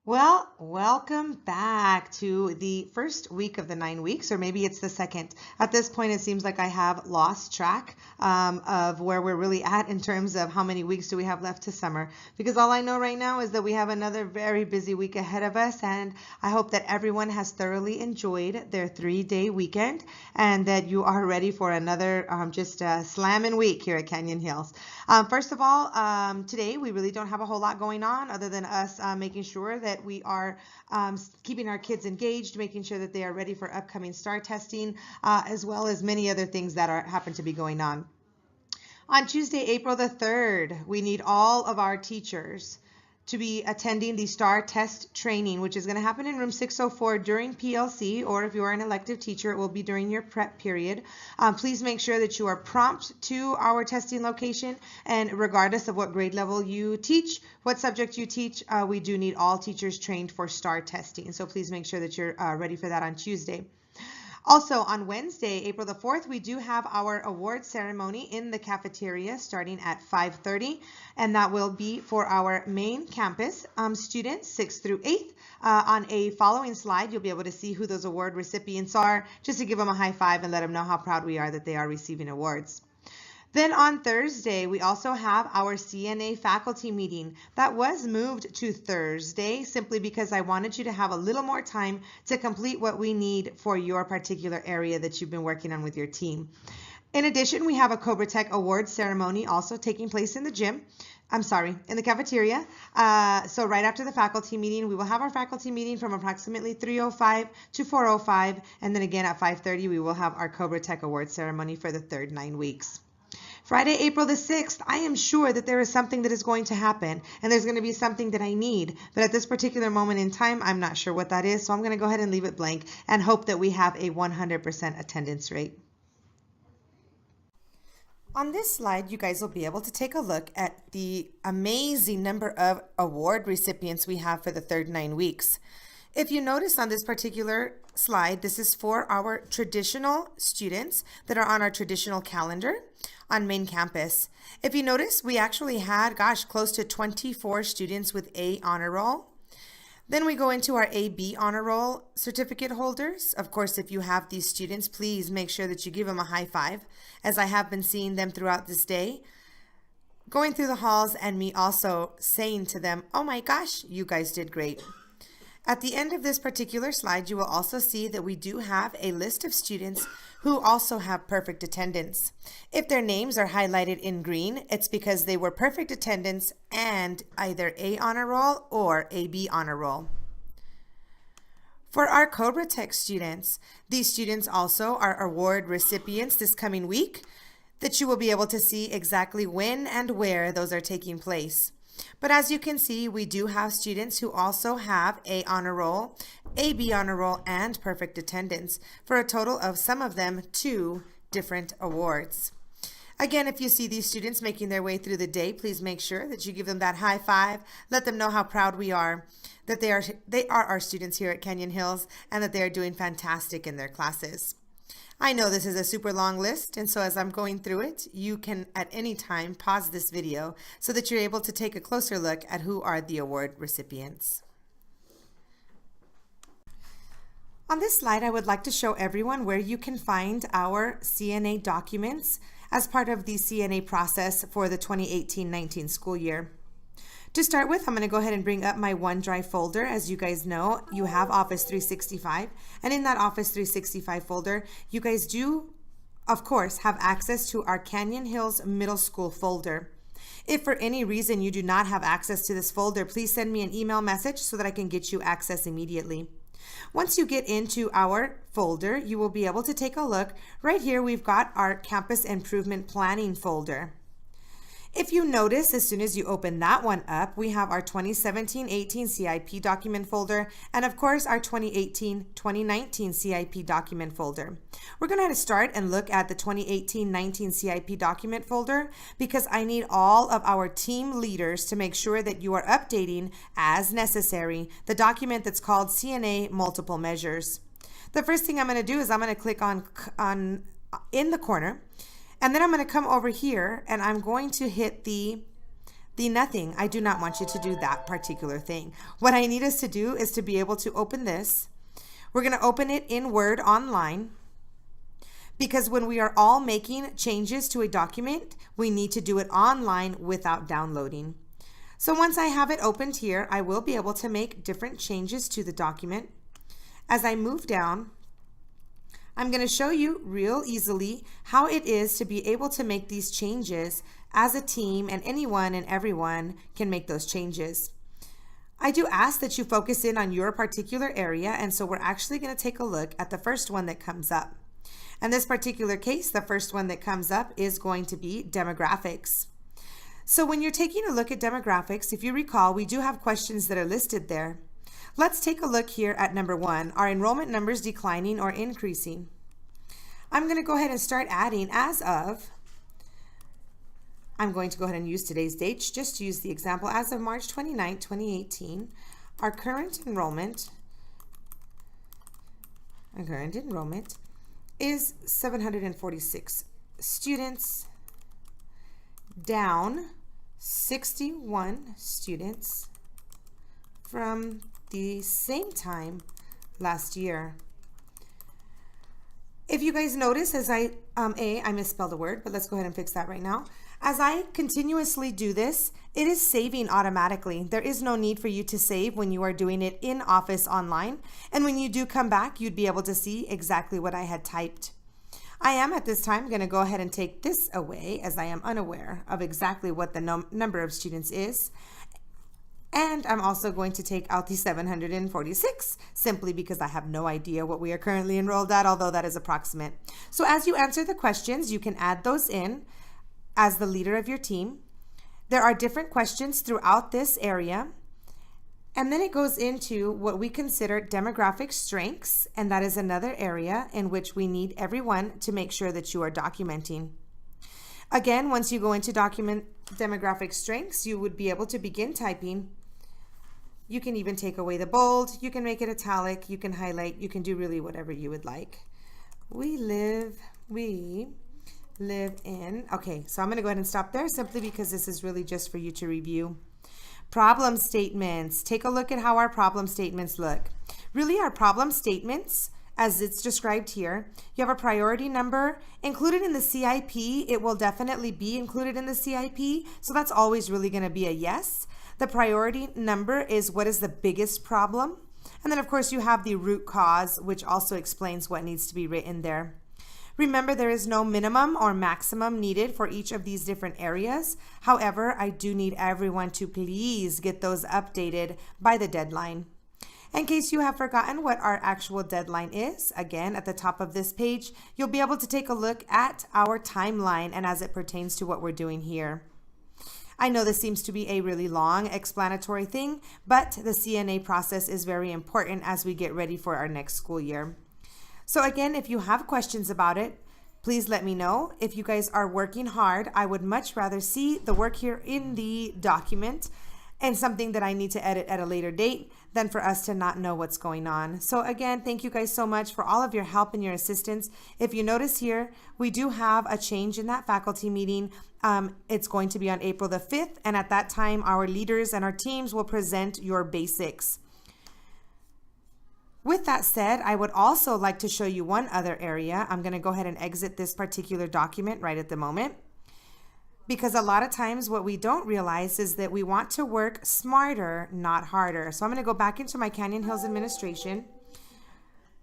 Well, welcome back to the first week of the 9 weeks, or maybe it's the second. At this point, it seems like I have lost track of where we're really at in terms of how many weeks do we have left to summer. Because all I know right now is that we have another very busy week ahead of us, and I hope that everyone has thoroughly enjoyed their 3-day weekend and that you are ready for another just slamming week here at Canyon Hills. First of all, today we really don't have a whole lot going on other than us making sure that we are keeping our kids engaged, making sure that they are ready for upcoming STAR testing, as well as many other things that happen to be going on. On Tuesday, April the 3rd, we need all of our teachers to be attending the STAR test training, which is going to happen in room 604 during PLC, or if you are an elective teacher, it will be during your prep period. Please make sure that you are prompt to our testing location, and regardless of what grade level you teach, what subject you teach, we do need all teachers trained for STAR testing. So please make sure that you're ready for that on Tuesday. Also, on Wednesday, April the 4th, we do have our award ceremony in the cafeteria starting at 5:30, and that will be for our main campus students, 6th through 8th. On a following slide, you'll be able to see who those award recipients are, just to give them a high five and let them know how proud we are that they are receiving awards. Then on Thursday, we also have our CNA faculty meeting. That was moved to Thursday simply because I wanted you to have a little more time to complete what we need for your particular area that you've been working on with your team. In addition, we have a Cobra Tech Awards ceremony also taking place in the gym. In the cafeteria. So right after the faculty meeting, we will have our faculty meeting from approximately 3:05 to 4:05. And then again at 5:30, we will have our Cobra Tech Awards ceremony for the third 9 weeks. Friday, April the 6th, I am sure that there is something that is going to happen and there's going to be something that I need. But at this particular moment in time, I'm not sure what that is. So I'm going to go ahead and leave it blank and hope that we have a 100% attendance rate. On this slide, you guys will be able to take a look at the amazing number of award recipients we have for the third 9 weeks. If you notice on this particular slide, this is for our traditional students that are on our traditional calendar on main campus. If you notice, we actually had, close to 24 students with A honor roll. Then we go into our AB honor roll certificate holders. Of course, if you have these students, please make sure that you give them a high five, as I have been seeing them throughout this day, going through the halls and me also saying to them, oh my gosh, you guys did great. At the end of this particular slide, you will also see that we do have a list of students who also have perfect attendance. If their names are highlighted in green, it's because they were perfect attendance and either A honor roll or AB honor roll. For our Cobra Tech students, these students also are award recipients this coming week that you will be able to see exactly when and where those are taking place. But as you can see, we do have students who also have A honor roll, AB honor roll, and perfect attendance for a total of, some of them, 2 different awards. Again, if you see these students making their way through the day, please make sure that you give them that high five, let them know how proud we are that they are our students here at Canyon Hills and that they are doing fantastic in their classes. I know this is a super long list, and so as I'm going through it, you can at any time pause this video so that you're able to take a closer look at who are the award recipients. On this slide, I would like to show everyone where you can find our CNA documents as part of the CNA process for the 2018-19 school year. To start with, I'm going to go ahead and bring up my OneDrive folder. As you guys know, you have Office 365, and in that Office 365 folder, you guys do, of course, have access to our Canyon Hills Middle School folder. If for any reason you do not have access to this folder, please send me an email message so that I can get you access immediately. Once you get into our folder, you will be able to take a look. Right here, we've got our Campus Improvement Planning folder. If you notice, as soon as you open that one up, we have our 2017-18 CIP document folder and of course our 2018-2019 CIP document folder. We're going to start and look at the 2018-19 CIP document folder because I need all of our team leaders to make sure that you are updating as necessary the document that's called CNA Multiple Measures. The first thing I'm going to do is I'm going to click on in the corner. And then I'm going to come over here and I'm going to hit the the nothing. I do not want you to do that particular thing. What I need us to do is to be able to open this. We're going to open it in Word online, because when we are all making changes to a document, we need to do it online without downloading. So once I have it opened here, I will be able to make different changes to the document. As I move down, I'm going to show you real easily how it is to be able to make these changes as a team, and anyone and everyone can make those changes. I do ask that you focus in on your particular area, and so we're actually going to take a look at the first one that comes up. In this particular case, the first one that comes up is going to be demographics. So when you're taking a look at demographics, if you recall, we do have questions that are listed there. Let's take a look here at number 1. Are enrollment numbers declining or increasing? I'm going to go ahead and start adding as of, I'm going to go ahead and use today's date, just to use the example, as of March 29, 2018, our current enrollment is 746 students, down 61 students from the same time last year. If you guys notice, as I misspelled a word, but let's go ahead and fix that right now. As I continuously do this, it is saving automatically. There is no need for you to save when you are doing it in Office online. And when you do come back, you'd be able to see exactly what I had typed. I am at this time going to go ahead and take this away, as I am unaware of exactly what the number of students is. And I'm also going to take out the 746, simply because I have no idea what we are currently enrolled at, although that is approximate. So as you answer the questions, you can add those in as the leader of your team. There are different questions throughout this area. And then it goes into what we consider demographic strengths, and that is another area in which we need everyone to make sure that you are documenting. Again, once you go into document demographic strengths, you would be able to begin typing. You can even take away the bold, you can make it italic, you can highlight, you can do really whatever you would like. We live in, okay, so I'm going to go ahead and stop there, simply because this is really just for you to review. Problem statements. Take a look at how our problem statements look. Really, our problem statements, as it's described here, you have a priority number included in the CIP. It will definitely be included in the CIP, so that's always really going to be a yes. The priority number is what is the biggest problem. And then, of course, you have the root cause, which also explains what needs to be written there. Remember, there is no minimum or maximum needed for each of these different areas. However, I do need everyone to please get those updated by the deadline. In case you have forgotten what our actual deadline is, again, at the top of this page, you'll be able to take a look at our timeline and as it pertains to what we're doing here. I know this seems to be a really long explanatory thing, but the CNA process is very important as we get ready for our next school year. So again, if you have questions about it, please let me know. If you guys are working hard, I would much rather see the work here in the document and something that I need to edit at a later date than for us to not know what's going on. So again, thank you guys so much for all of your help and your assistance. If you notice here, we do have a change in that faculty meeting. It's going to be on April the 5th, and at that time, our leaders and our teams will present your basics. With that said, I would also like to show you one other area. I'm going to go ahead and exit this particular document right at the moment, because a lot of times what we don't realize is that we want to work smarter, not harder. So I'm going to go back into my Canyon Hills administration.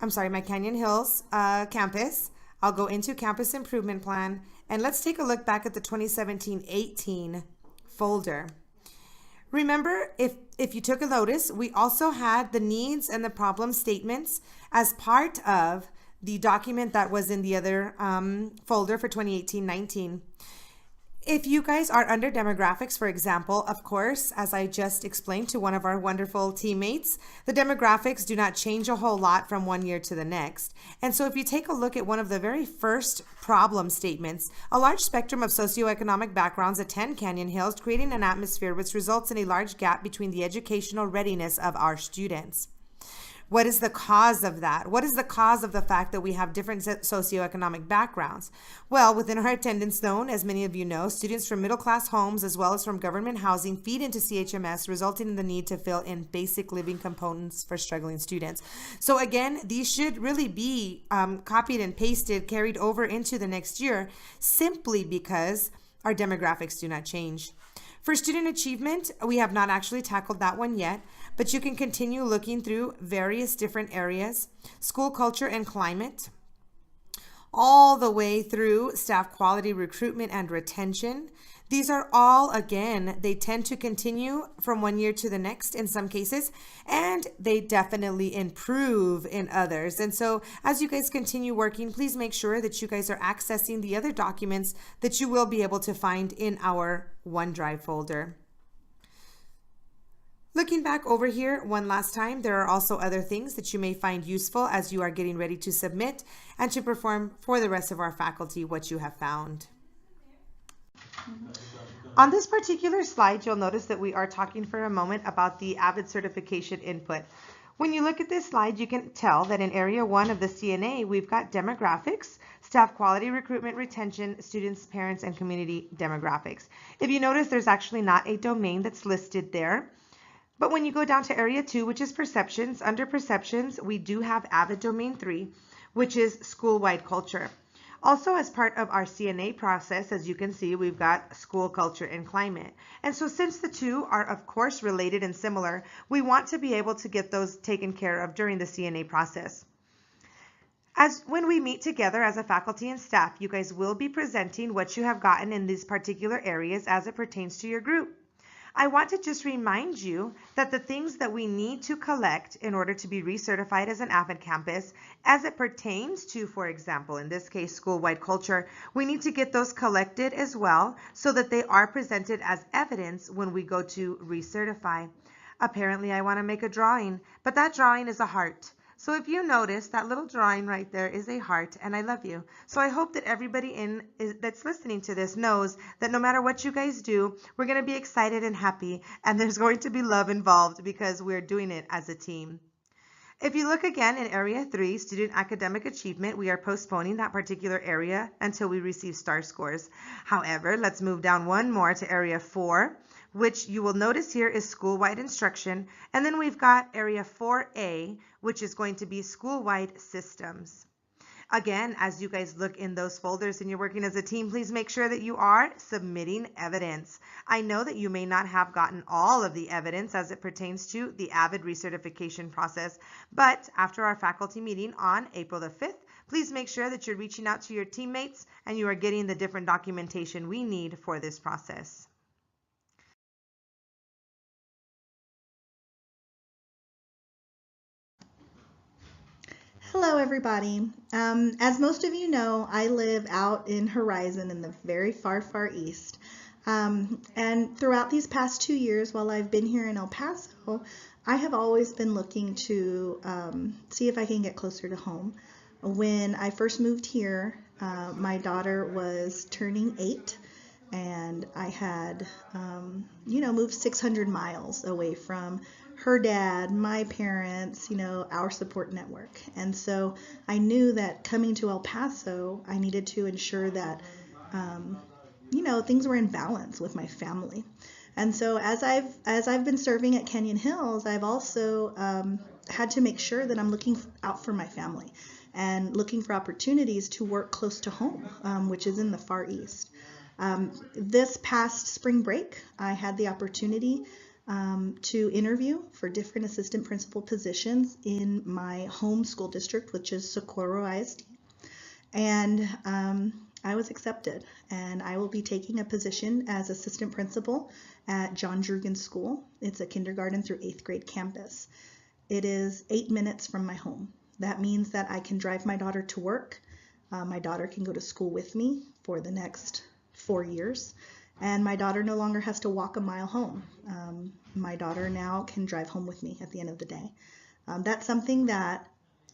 My Canyon Hills campus. I'll go into Campus Improvement Plan, and let's take a look back at the 2017-18 folder. Remember, if you took a notice, we also had the needs and the problem statements as part of the document that was in the other folder for 2018-19. If you guys are under demographics, for example, of course, as I just explained to one of our wonderful teammates, the demographics do not change a whole lot from one year to the next. And so if you take a look at one of the very first problem statements, a large spectrum of socioeconomic backgrounds attend Canyon Hills, creating an atmosphere which results in a large gap between the educational readiness of our students. What is the cause of that? What is the cause of the fact that we have different socioeconomic backgrounds? Well, within our attendance zone, as many of you know, students from middle-class homes as well as from government housing feed into CHMS, resulting in the need to fill in basic living components for struggling students. So again, these should really be copied and pasted, carried over into the next year, simply because our demographics do not change. For student achievement, we have not actually tackled that one yet, but you can continue looking through various different areas, school culture and climate, all the way through staff quality, recruitment, and retention. These are all, again, they tend to continue from one year to the next in some cases, and they definitely improve in others. And so as you guys continue working, please make sure that you guys are accessing the other documents that you will be able to find in our OneDrive folder. Looking back over here one last time, there are also other things that you may find useful as you are getting ready to submit and to perform for the rest of our faculty what you have found. On this particular slide, you'll notice that we are talking for a moment about the AVID certification input. When you look at this slide, you can tell that in area 1 of the CNA, we've got demographics, staff quality, recruitment, retention, students, parents, and community demographics. If you notice, there's actually not a domain that's listed there. But when you go down to area 2, which is perceptions, under perceptions, we do have AVID domain 3, which is school-wide culture. Also, as part of our CNA process, as you can see, we've got school culture and climate. And so since the two are, of course, related and similar, we want to be able to get those taken care of during the CNA process. As when we meet together as a faculty and staff, you guys will be presenting what you have gotten in these particular areas as it pertains to your group. I want to just remind you that the things that we need to collect in order to be recertified as an AVID campus, as it pertains to, for example, in this case, school-wide culture, we need to get those collected as well so that they are presented as evidence when we go to recertify. Apparently, I want to make a drawing, but that drawing is a heart. So if you notice, that little drawing right there is a heart, and I love you. So I hope that everybody that's listening to this knows that no matter what you guys do, we're going to be excited and happy, and there's going to be love involved because we're doing it as a team. If you look again in area 3, student academic achievement, we are postponing that particular area until we receive STAR scores. However, let's move down one more to area 4, which you will notice here is school-wide instruction. And then we've got area 4A, which is going to be school-wide systems. Again, as you guys look in those folders and you're working as a team, please make sure that you are submitting evidence. I know that you may not have gotten all of the evidence as it pertains to the AVID recertification process, but after our faculty meeting on April the 5th, please make sure that you're reaching out to your teammates and you are getting the different documentation we need for this process. Hello everybody. As most of you know, I live out in Horizon in the very far, far east. And throughout these past 2 years while I've been here in El Paso, I have always been looking to see if I can get closer to home. When I first moved here, my daughter was turning 8 and I had, moved 600 miles away from her dad, my parents, our support network. And so I knew that coming to El Paso, I needed to ensure that, things were in balance with my family. And so as I've been serving at Canyon Hills, I've also had to make sure that I'm looking out for my family and looking for opportunities to work close to home, which is in the Far East. This past spring break, I had the opportunity to interview for different assistant principal positions in my home school district, which is Socorro ISD. And I was accepted, and I will be taking a position as assistant principal at John Drugan School. It's a kindergarten through 8th grade campus. It is 8 minutes from my home. That means that I can drive my daughter to work. My daughter can go to school with me for the next 4 years. And my daughter no longer has to walk a mile home. My daughter now can drive home with me at the end of the day. That's something that,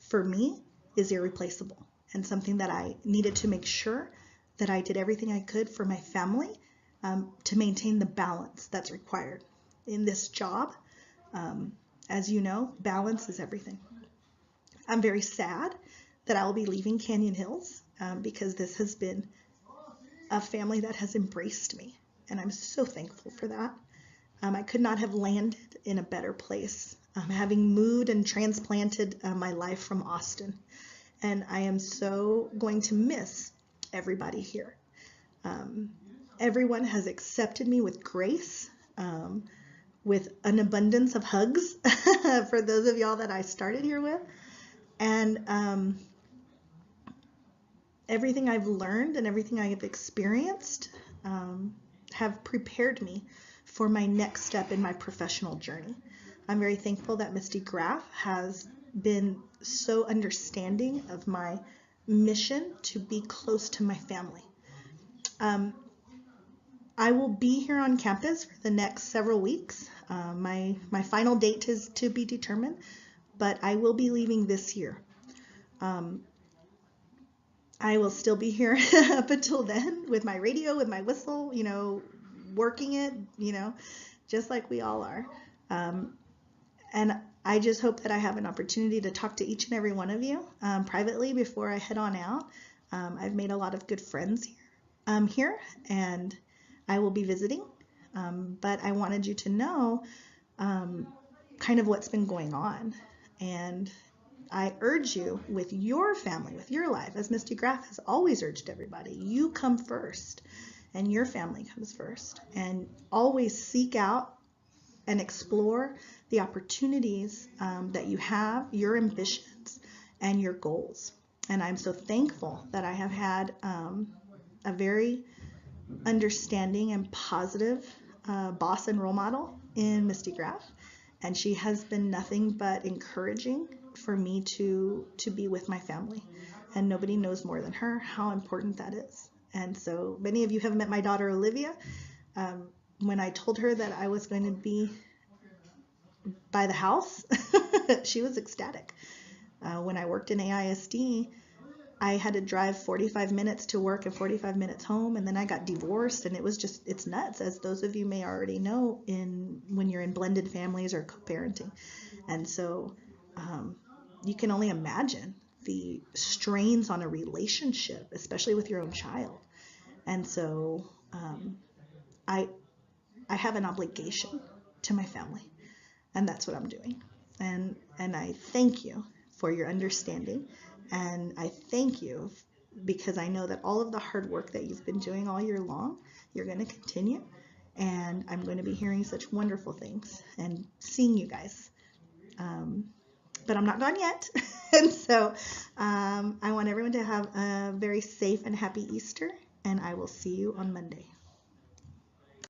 for me, is irreplaceable, and something that I needed to make sure that I did everything I could for my family to maintain the balance that's required in this job. As you know, balance is everything. I'm very sad that I will be leaving Canyon Hills because this has been a family that has embraced me, and I'm so thankful for that. I could not have landed in a better place, having moved and transplanted my life from Austin, and I am so going to miss everybody here. Everyone has accepted me with grace, with an abundance of hugs for those of y'all that I started here with, and everything I've learned and everything I have experienced have prepared me for my next step in my professional journey. I'm very thankful that Misty Graff has been so understanding of my mission to be close to my family. I will be here on campus for the next several weeks. My final date is to be determined, but I will be leaving this year. I will still be here up until then with my radio, with my whistle, working it, just like we all are. And I just hope that I have an opportunity to talk to each and every one of you privately before I head on out. I've made a lot of good friends here, and I will be visiting. But I wanted you to know kind of what's been going on. And I urge you with your family, with your life, as Misty Graff has always urged everybody, you come first and your family comes first. And always seek out and explore the opportunities that you have, your ambitions, and your goals. And I'm so thankful that I have had a very understanding and positive boss and role model in Misty Graff. And she has been nothing but encouraging for me to be with my family. And nobody knows more than her how important that is. And so many of you have met my daughter, Olivia. When I told her that I was going to be by the house, she was ecstatic. When I worked in AISD, I had to drive 45 minutes to work and 45 minutes home, and then I got divorced, and it's nuts, as those of you may already know, when you're in blended families or co-parenting. And so you can only imagine the strains on a relationship, especially with your own child. And so I have an obligation to my family, and that's what I'm doing. And I thank you for your understanding, and I thank you because I know that all of the hard work that you've been doing all year long, you're going to continue, and I'm going to be hearing such wonderful things and seeing you guys. But I'm not gone yet. And so I want everyone to have a very safe and happy Easter, and I will see you on Monday.